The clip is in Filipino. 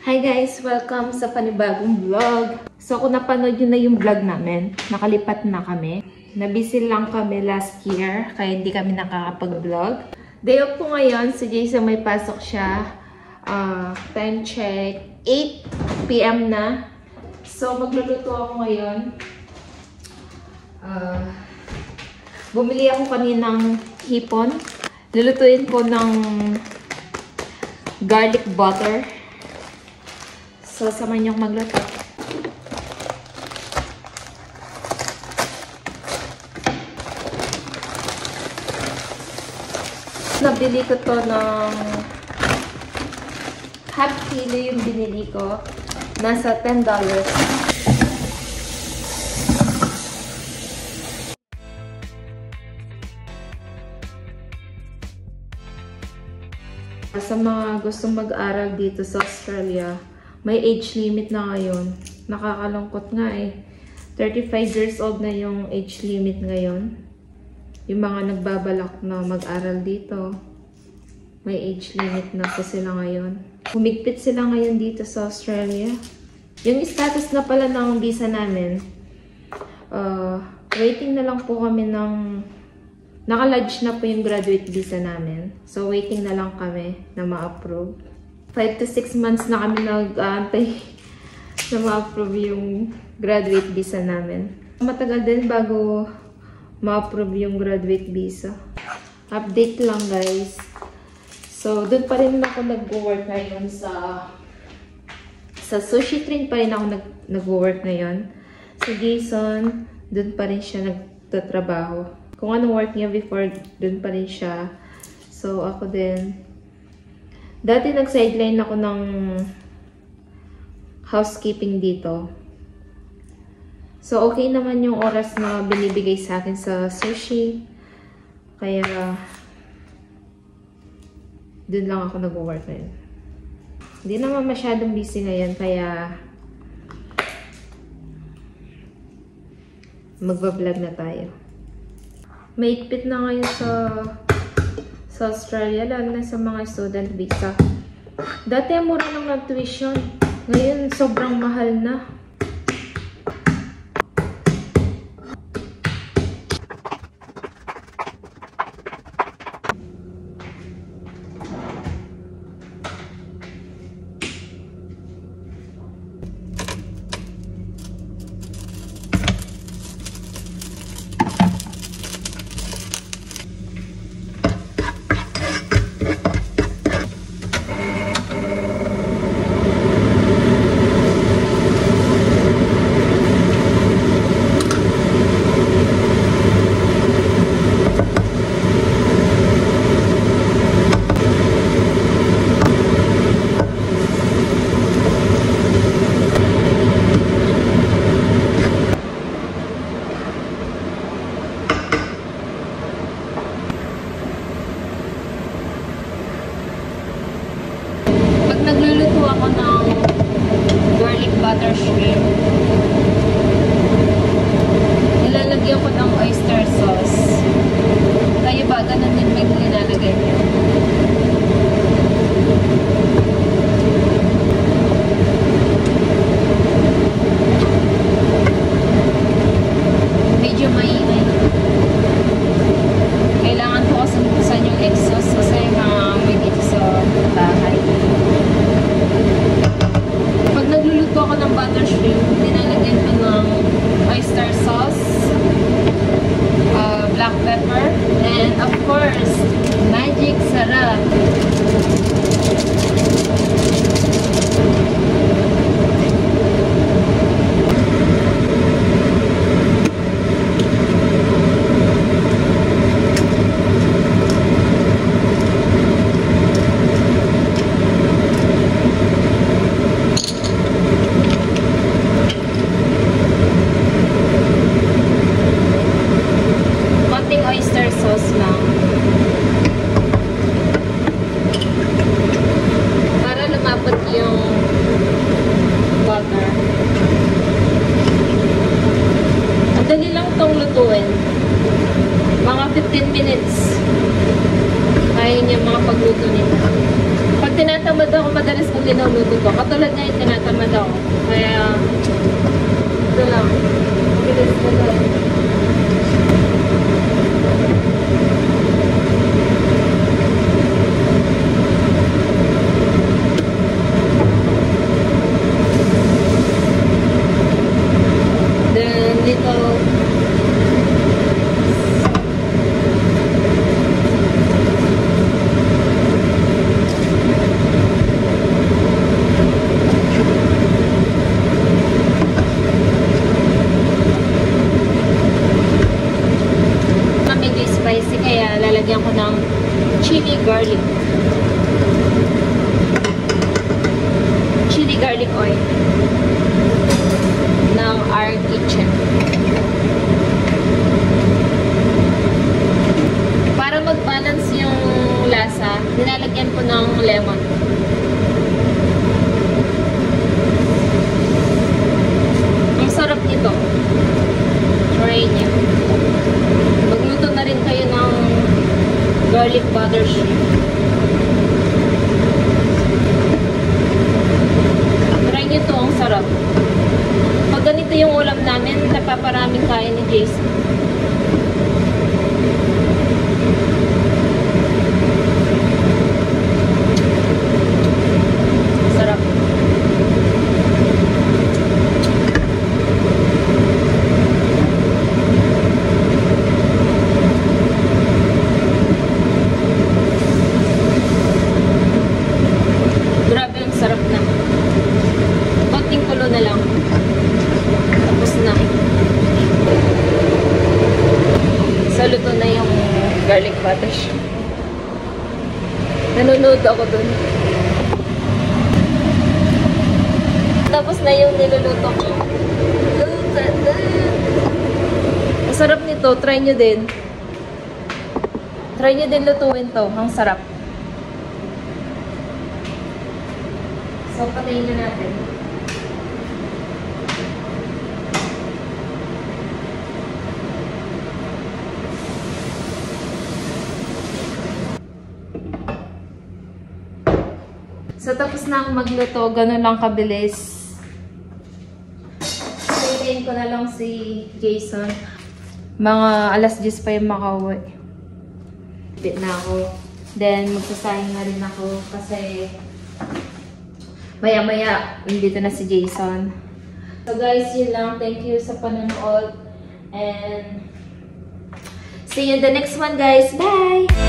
Hi guys! Welcome sa panibagong vlog. So kung napanood nyo na yung vlog namin, nakalipat na kami. Nabisi lang kami last year, kaya hindi kami nakakapag-vlog. Day off po ngayon, si Jason may pasok siya. Time check, 8 PM na. So magluluto ako ngayon. Bumili ako kaninang hipon. Lulutuin ko ng garlic butter. So, samahan niyong magluto. Nabili ko to ng half kilo yung binili ko. Nasa $10. Sa mga gustong mag-aral dito sa Australia, may age limit na ngayon. Nakakalungkot nga eh. 35 years old na yung age limit ngayon. Yung mga nagbabalak na mag-aral dito, may age limit na po sila ngayon. Humigpit sila ngayon dito sa Australia. Yung status na pala ng visa namin, waiting na lang po kami ng... Naka-lodge na po yung graduate visa namin. So, waiting na lang kami na ma-approve. 5 to 6 months na kami nag-aantay na ma-approve yung graduate visa namin. Matagal din bago ma-approve yung graduate visa. Update lang guys. So, doon pa rin ako nag-work ngayon sa Sushi Train pa rin ako nag-work ngayon. Si Jason, doon pa rin siya nagtatrabaho. Kung anong work niya before, doon pa rin siya. So, ako din. Dati nag-sideline ako ng housekeeping dito. So, okay naman yung oras na binibigay sa akin sa sushi. Kaya, doon lang ako nag-work ngayon. Hindi naman masyadong busy ngayon, kaya magbablog na tayo. Maigpit na ngayon sa Australia, lalo na sa mga student visa. Dati mura lang ng tuition. Ngayon, sobrang mahal na. Nagluluto ako ng garlic butter shrimp. Nilalagyan ko ng oyster sauce. Kayo ba? Ganun din may nilalagay niyo. Medyo maingay. Kailangan ko kasi buksan yung exhaust kasi may dito sa bahay. Pag nagluluto ako ng butter shrimp, nilalagyan ko ng oyster sauce, black pepper, and of course, magic sarap. Oyster sauce lang. Para lumapot yung butter. Ang dali lang itong lutuin. Mga 15 minutes. Kaya niya mga pagluto nito. Pag tinatamad ako madalas kung linuluto ko. Katulad ngayon, tinatamad ako. Kaya, ito lang. Bilis ko lang. Then, little spicy, kaya lalagyan ko ng chili garlic. Chili garlic oil ng Our Kitchen. Para mag-balance yung lasa, nilalagyan ko ng lemon. Ang sarap nito. Try niya. Magluto na rin kayo ng garlic butter shrimp. Try nyo to, ang sarap. Pag ganito yung ulam namin, napaparaming kain ni Jason. Sarap. Luto na yung garlic butter. Nanonood ako dun. Tapos na yung niluluto ko. Masarap nito. Try nyo din. Try nyo din lutuin to. Ang sarap. So, patayin na natin. So, tapos na akong magluto. Ganun lang kabilis. Pwedeng ko na lang si Jason. Mga alas 10 pa yung makauwi. Bit na ako. Then, magsasayang na rin ako kasi maya-maya, nandito na si Jason. So, guys, yun lang. Thank you sa panonood. And see you in the next one, guys. Bye!